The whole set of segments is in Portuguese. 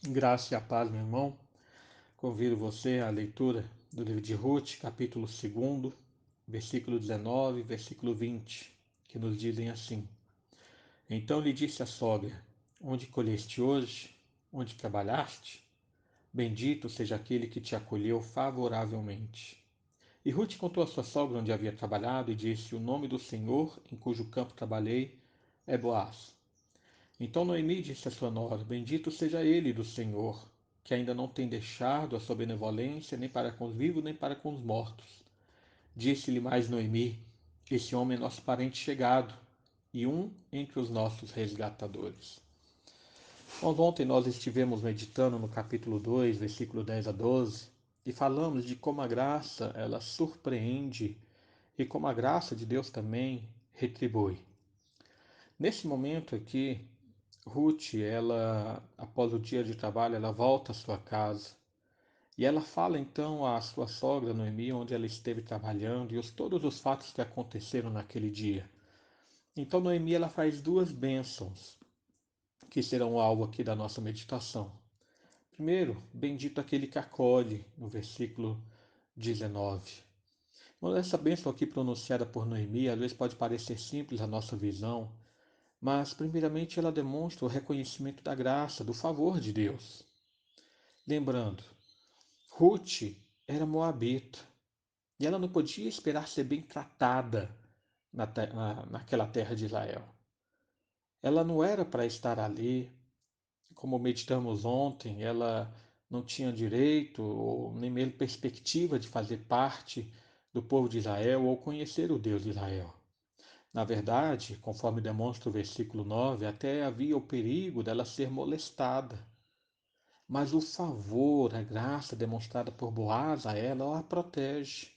Graça e a paz, meu irmão. Convido você à leitura do livro de Ruth, capítulo 2, versículo 19, versículo 20, que nos dizem assim: Então lhe disse a sogra: Onde colheste hoje? Onde trabalhaste? Bendito seja aquele que te acolheu favoravelmente. E Ruth contou à sua sogra onde havia trabalhado e disse: O nome do Senhor, em cujo campo trabalhei, é Boaz. Então Noemi disse à sua nora: Bendito seja ele do Senhor, que ainda não tem deixado a sua benevolência nem para com os vivos nem para com os mortos. Disse-lhe mais Noemi: Esse homem é nosso parente chegado e um entre os nossos resgatadores. Bom, ontem nós estivemos meditando no capítulo 2, versículo 10 a 12, e falamos de como a graça ela surpreende e como a graça de Deus também retribui. Nesse momento aqui, Ruth, ela, após o dia de trabalho, ela volta à sua casa e ela fala então à sua sogra Noemi onde ela esteve trabalhando e todos os fatos que aconteceram naquele dia. Então Noemi ela faz duas bênçãos que serão alvo aqui da nossa meditação. Primeiro, bendito aquele que acolhe, no versículo 19. Bom, essa bênção aqui pronunciada por Noemi às vezes pode parecer simples à nossa visão, mas primeiramente ela demonstra o reconhecimento da graça, do favor de Deus. Lembrando, Ruth era moabita e ela não podia esperar ser bem tratada naquela terra de Israel. Ela não era para estar ali, como meditamos ontem, ela não tinha direito ou nem mesmo perspectiva de fazer parte do povo de Israel ou conhecer o Deus de Israel. Na verdade, conforme demonstra o versículo 9, até havia o perigo dela ser molestada. Mas o favor, a graça demonstrada por Boaz a ela, a protege.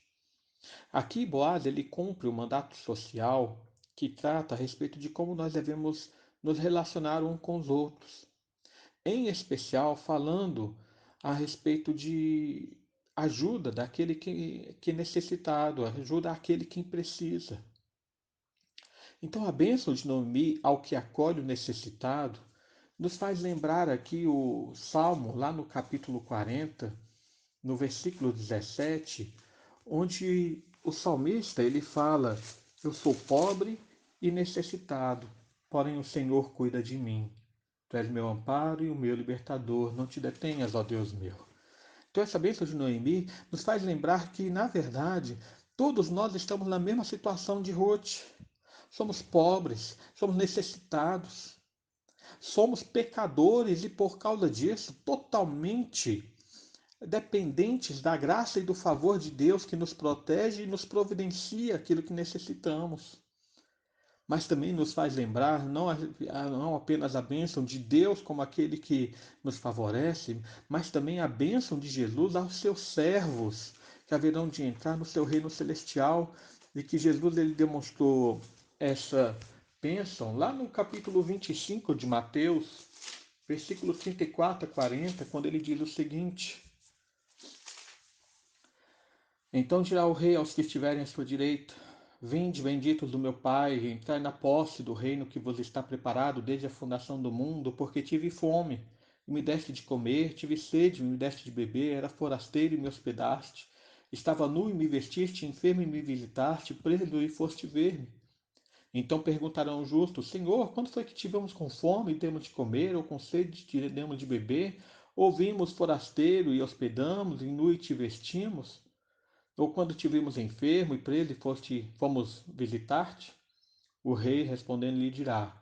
Aqui Boaz ele cumpre o mandato social que trata a respeito de como nós devemos nos relacionar uns com os outros. Em especial falando a respeito de ajuda daquele que é necessitado, ajuda àquele que precisa. Então a bênção de Noemi ao que acolhe o necessitado nos faz lembrar aqui o Salmo, lá no capítulo 40, no versículo 17, onde o salmista ele fala: Eu sou pobre e necessitado, porém o Senhor cuida de mim. Tu és meu amparo e o meu libertador, não te detenhas, ó Deus meu. Então essa bênção de Noemi nos faz lembrar que, na verdade, todos nós estamos na mesma situação de Ruth. Somos pobres, somos necessitados, somos pecadores e, por causa disso, totalmente dependentes da graça e do favor de Deus que nos protege e nos providencia aquilo que necessitamos. Mas também nos faz lembrar não apenas a bênção de Deus como aquele que nos favorece, mas também a bênção de Jesus aos seus servos, que haverão de entrar no seu reino celestial, e que Jesus ele demonstrou essa bênção lá no capítulo 25 de Mateus, versículo 34 a 40, quando ele diz o seguinte: Então dirá o rei aos que estiverem à sua direita: Vinde, benditos do meu Pai, entrai na posse do reino que vos está preparado desde a fundação do mundo, porque tive fome, e me deste de comer, tive sede, e me deste de beber, era forasteiro e me hospedaste, estava nu e me vestiste, enfermo e me visitaste, preso e foste ver-me. Então perguntarão os justos: Senhor, quando foi que tivemos com fome e demos de comer, ou com sede e demos de beber? Ou vimos forasteiro e hospedamos, e nu e te vestimos? Ou quando te vimos enfermo e preso e fomos visitar-te? O rei respondendo lhe dirá: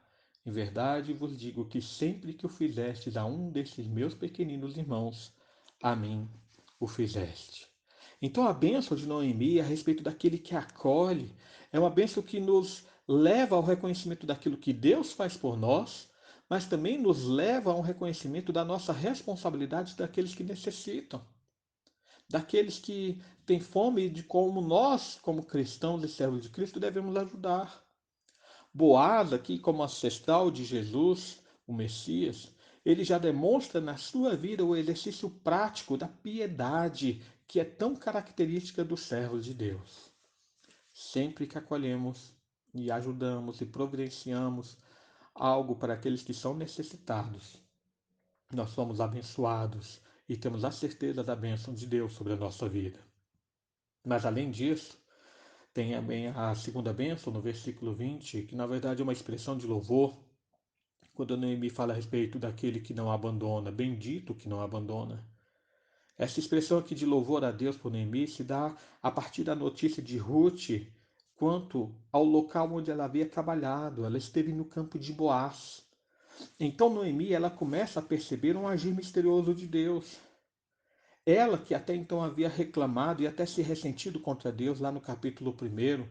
Em verdade vos digo que sempre que o fizestes a um desses meus pequeninos irmãos, a mim o fizeste. Então a bênção de Noemi a respeito daquele que acolhe é uma bênção que nos leva ao reconhecimento daquilo que Deus faz por nós, mas também nos leva a um reconhecimento da nossa responsabilidade daqueles que necessitam, daqueles que têm fome e de como nós, como cristãos e servos de Cristo, devemos ajudar. Boaz, aqui como ancestral de Jesus, o Messias, ele já demonstra na sua vida o exercício prático da piedade que é tão característica dos servos de Deus. Sempre que acolhemos e ajudamos e providenciamos algo para aqueles que são necessitados, nós somos abençoados e temos a certeza da bênção de Deus sobre a nossa vida. Mas além disso, tem também a segunda bênção no versículo 20, que na verdade é uma expressão de louvor, quando Noemi fala a respeito daquele que não abandona, bendito que não abandona. Essa expressão aqui de louvor a Deus por Noemi se dá a partir da notícia de Ruth quanto ao local onde ela havia trabalhado. Ela esteve no campo de Boaz. Então Noemi ela começa a perceber um agir misterioso de Deus. Ela que até então havia reclamado e até se ressentido contra Deus lá no capítulo 1,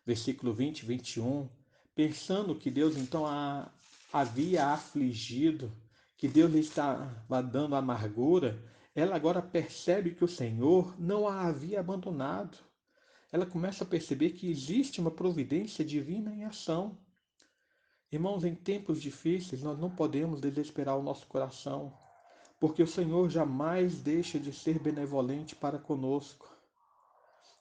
versículo 20 e 21, pensando que Deus então a havia afligido, que Deus lhe estava dando amargura, ela agora percebe que o Senhor não a havia abandonado. Ela começa a perceber que existe uma providência divina em ação. Irmãos, em tempos difíceis, nós não podemos desesperar o nosso coração, porque o Senhor jamais deixa de ser benevolente para conosco.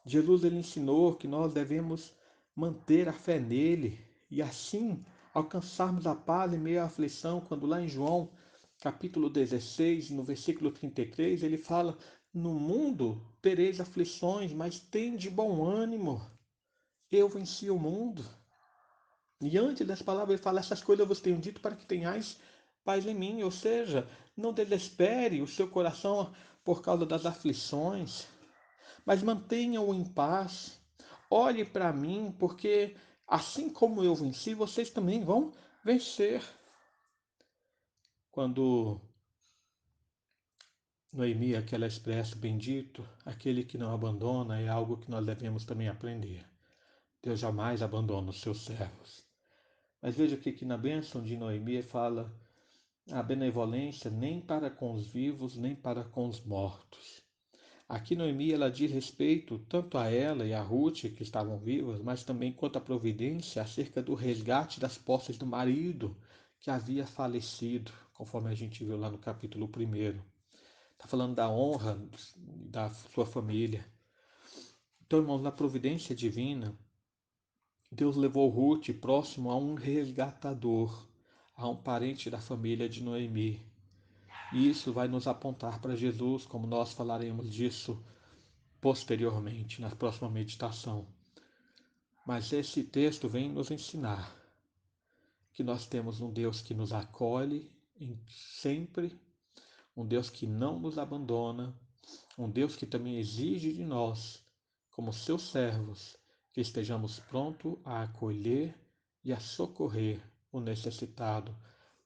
Jesus ele ensinou que nós devemos manter a fé nele e assim alcançarmos a paz em meio à aflição, quando lá em João, capítulo 16, no versículo 33, ele fala: "No mundo tereis aflições, mas tende bom ânimo. Eu venci o mundo." E antes das palavras ele fala: "Essas coisas eu vos tenho dito para que tenhais paz em mim." Ou seja, não desespere o seu coração por causa das aflições, mas mantenha-o em paz. Olhe para mim, porque assim como eu venci, vocês também vão vencer. Quando Noemi, aquela expressa, bendito, aquele que não abandona, é algo que nós devemos também aprender. Deus jamais abandona os seus servos. Mas veja que na bênção de Noemi fala a benevolência nem para com os vivos, nem para com os mortos. Aqui Noemi ela diz respeito tanto a ela e a Ruth, que estavam vivas, mas também quanto à providência acerca do resgate das posses do marido que havia falecido, conforme a gente viu lá no capítulo 1. Está falando da honra da sua família. Então, irmãos, na providência divina, Deus levou Ruth próximo a um resgatador, a um parente da família de Noemi. E isso vai nos apontar para Jesus, como nós falaremos disso posteriormente, na próxima meditação. Mas esse texto vem nos ensinar que nós temos um Deus que nos acolhe sempre, um Deus que não nos abandona, um Deus que também exige de nós, como seus servos, que estejamos prontos a acolher e a socorrer o necessitado,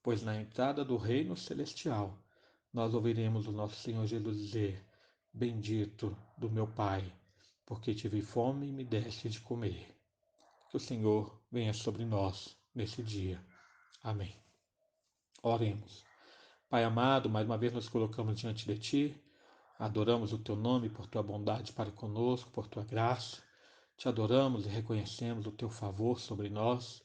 pois na entrada do reino celestial nós ouviremos o nosso Senhor Jesus dizer: "Bendito do meu Pai, porque tive fome e me deste de comer." Que o Senhor venha sobre nós nesse dia. Amém. Oremos. Pai amado, mais uma vez nos colocamos diante de Ti, adoramos o Teu nome por Tua bondade para conosco, por Tua graça. Te adoramos e reconhecemos o Teu favor sobre nós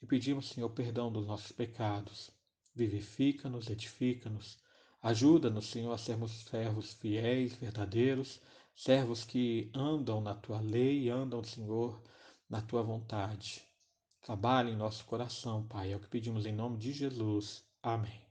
e pedimos, Senhor, perdão dos nossos pecados. Vivifica-nos, edifica-nos. Ajuda-nos, Senhor, a sermos servos fiéis, verdadeiros, servos que andam na Tua lei, andam, Senhor, na Tua vontade. Trabalhe em nosso coração, Pai. É o que pedimos em nome de Jesus. Amém.